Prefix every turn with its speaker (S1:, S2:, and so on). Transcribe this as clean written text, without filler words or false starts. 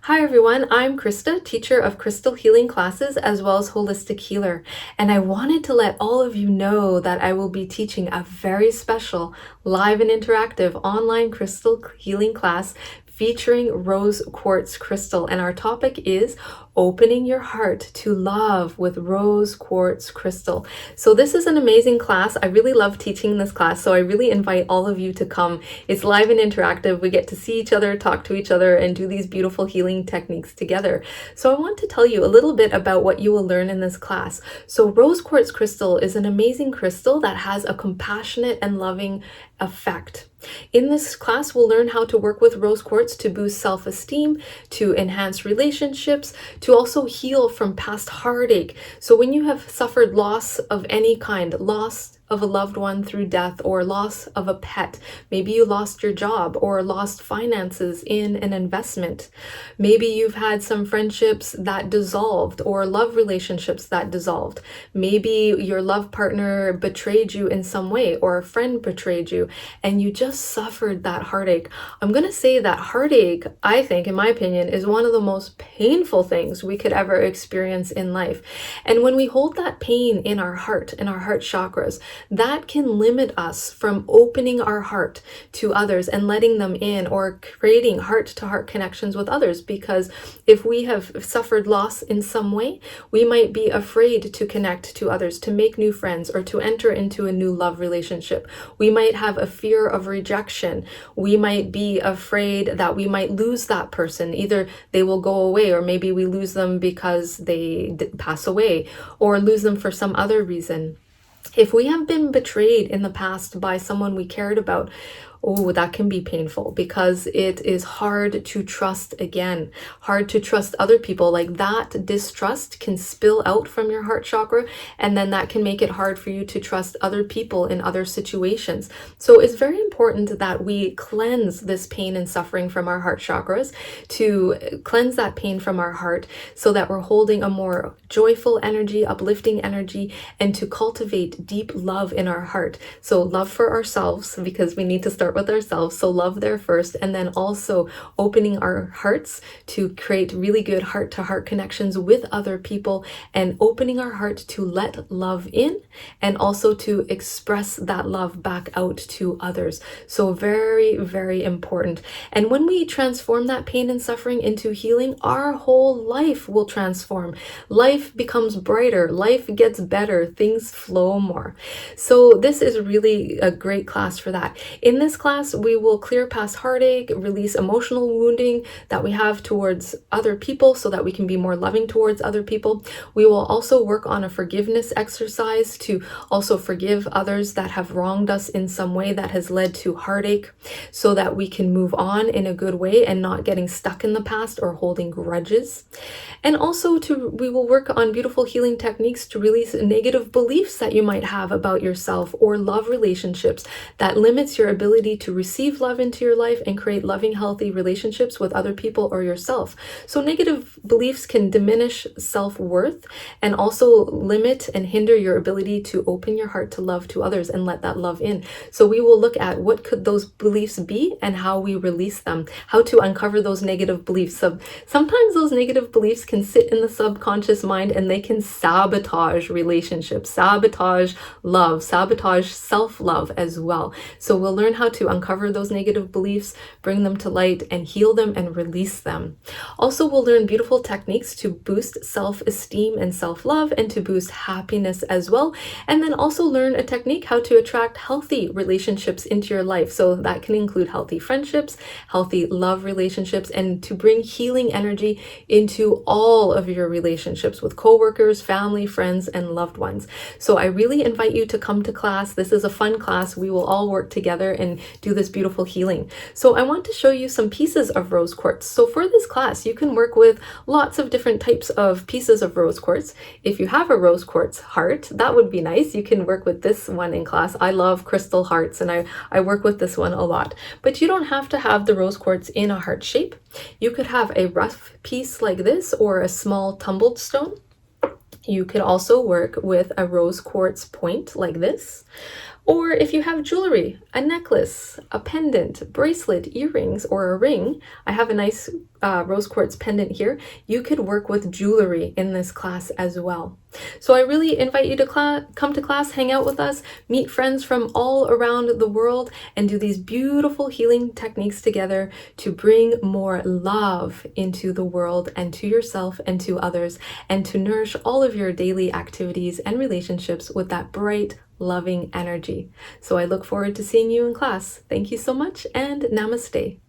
S1: Hi everyone, I'm Krista, teacher of crystal healing classes as well as holistic healer, and I wanted to let all of you know that I will be teaching a very special live and interactive online crystal healing class featuring rose quartz crystal, and our topic is opening your heart to love with rose quartz crystal. So this is an amazing class. I really love teaching this class, so I really invite all of you to come. It's live and interactive. We get to see each other, talk to each other, and do these beautiful healing techniques together. So I want to tell you a little bit about what you will learn in this class. So rose quartz crystal is an amazing crystal that has a compassionate and loving effect. In this class, we'll learn how to work with rose quartz to boost self-esteem, to enhance relationships, to also heal from past heartache. So when you have suffered loss of any kind, loss of a loved one through death, or loss of a pet, maybe you lost your job or lost finances in an investment, maybe you've had some friendships that dissolved or love relationships that dissolved, maybe your love partner betrayed you in some way or a friend betrayed you and you just suffered that heartache. I'm going to say that heartache, I think, in my opinion, is one of the most painful things we could ever experience in life. And when we hold that pain in our heart chakras, that can limit us from opening our heart to others and letting them in, or creating heart-to-heart connections with others. Because if we have suffered loss in some way, we might be afraid to connect to others, to make new friends, or to enter into a new love relationship. We might have a fear of rejection. We might be afraid that we might lose that person. Either they will go away, or maybe we lose them because they pass away, or lose them for some other reason. If we have been betrayed in the past by someone we cared about, oh, that can be painful, because it is hard to trust again, hard to trust other people. Like, that distrust can spill out from your heart chakra, and then that can make it hard for you to trust other people in other situations. So it's very important that we cleanse this pain and suffering from our heart chakras, to cleanse that pain from our heart, so that we're holding a more joyful energy, uplifting energy, and to cultivate deep love in our heart. So love for ourselves, because we need to start with ourselves, so love there first, and then also opening our hearts to create really good heart-to-heart connections with other people, and opening our heart to let love in, and also to express that love back out to others. So very, very important. And when we transform that pain and suffering into healing, our whole life will transform. Life becomes brighter, life gets better, things flow more. So this is really a great class for that. In this class, we will clear past heartache, release emotional wounding that we have towards other people, so that we can be more loving towards other people. We will also work on a forgiveness exercise to also forgive others that have wronged us in some way that has led to heartache, so that we can move on in a good way and not getting stuck in the past or holding grudges. And also we will work on beautiful healing techniques to release negative beliefs that you might have about yourself, or love relationships that limits your ability to receive love into your life and create loving, healthy relationships with other people or yourself. So negative beliefs can diminish self-worth, and also limit and hinder your ability to open your heart to love to others and let that love in. So we will look at what could those beliefs be and how we release them, how to uncover those negative beliefs. So sometimes those negative beliefs can sit in the subconscious mind, and they can sabotage relationships, sabotage love, sabotage self-love as well. So we'll learn how to uncover those negative beliefs, bring them to light, and heal them and release them. Also, we'll learn beautiful techniques to boost self-esteem and self-love, and to boost happiness as well. And then also learn a technique how to attract healthy relationships into your life. So that can include healthy friendships, healthy love relationships, and to bring healing energy into all of your relationships with coworkers, family, friends, and loved ones. So I really invite you to come to class. This is a fun class. We will all work together and do this beautiful healing. So I want to show you some pieces of rose quartz. So for this class, you can work with lots of different types of pieces of rose quartz. If you have a rose quartz heart, that would be nice. You can work with this one in class. I love crystal hearts, and I work with this one a lot. But you don't have to have the rose quartz in a heart shape. You could have a rough piece like this, or a small tumbled stone. You could also work with a rose quartz point like this, Or if you have jewelry, a necklace, a pendant, bracelet, earrings, or a ring, I have a nice rose quartz pendant here. You could work with jewelry in this class as well. So I really invite you to come to class, hang out with us, meet friends from all around the world, and do these beautiful healing techniques together to bring more love into the world and to yourself and to others, and to nourish all of your daily activities and relationships with that bright, loving energy. So I look forward to seeing you in class. Thank you so much, and namaste.